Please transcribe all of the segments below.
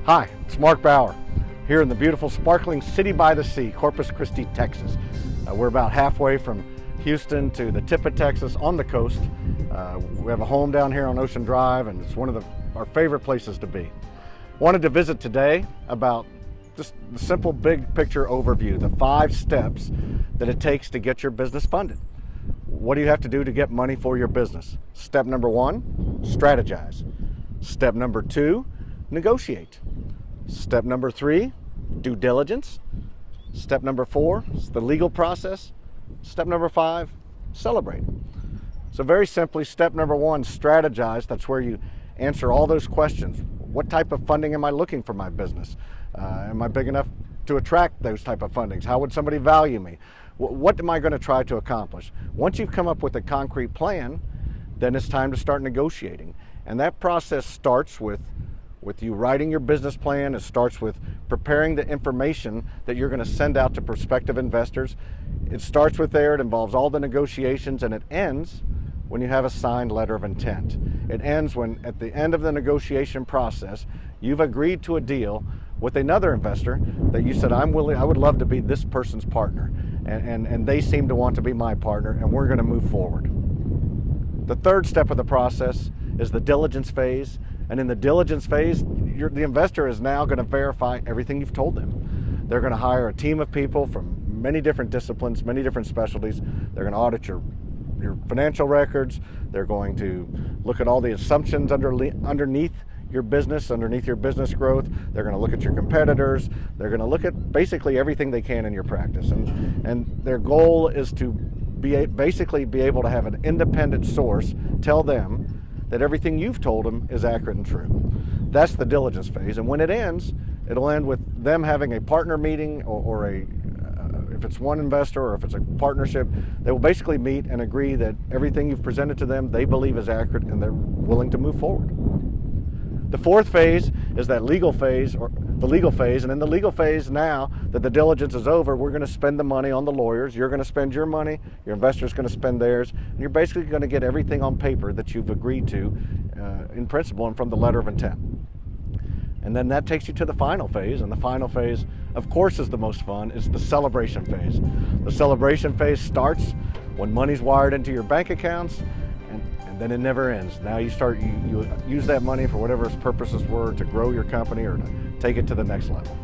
Hi, it's Mark Bauer here in the beautiful sparkling city by the sea, Corpus Christi, Texas. We're about halfway from Houston to the tip of Texas on the coast. We have a home down here on Ocean Drive, and it's one of our favorite places to be. Wanted to visit today about just the simple big picture overview, the 5 steps that it takes to get your business funded. What do you have to do to get money for your business? Step number 1, strategize. Step number 2, negotiate. Step number 3, due diligence. Step number 4 is the legal process. Step number 5, celebrate. So very simply, step number 1, strategize. That's where you answer all those questions. What type of funding am I looking for my business? Am I big enough to attract those type of fundings? How would somebody value me? What am I going to try to accomplish? Once you've come up with a concrete plan, then it's time to start negotiating. And that process starts with you writing your business plan. It starts with preparing the information that you're going to send out to prospective investors. It starts with there. It involves all the negotiations, and it ends when you have a signed letter of intent. It ends when, at the end of the negotiation process, you've agreed to a deal with another investor that you said, I would love to be this person's partner, and they seem to want to be my partner, and we're going to move forward. The third step of the process is the diligence phase. And in the diligence phase, the investor is now going to verify everything you've told them. They're going to hire a team of people from many different disciplines, many different specialties. They're going to audit your financial records. They're going to look at all the assumptions underneath your business growth. They're going to look at your competitors. They're going to look at basically everything they can in your practice. And their goal is to basically be able to have an independent source tell them that everything you've told them is accurate and true. That's the diligence phase. And when it ends, it'll end with them having a partner meeting or if it's one investor or if it's a partnership, they will basically meet and agree that everything you've presented to them, they believe is accurate and they're willing to move forward. The fourth phase is that legal phase, and in the legal phase, now that the diligence is over, we're going to spend the money on the lawyers. You're going to spend your money, your investor's going to spend theirs, and you're basically going to get everything on paper that you've agreed to in principle and from the letter of intent. And then that takes you to the final phase, and the final phase, of course, is the most fun. It's the celebration phase. The celebration phase starts when money's wired into your bank accounts, and then it never ends. Now you use that money for whatever its purposes were, to grow your company or to take it to the next level.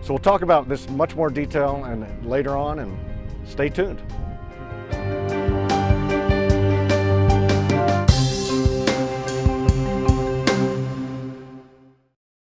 So we'll talk about this much more detail and later on, and stay tuned.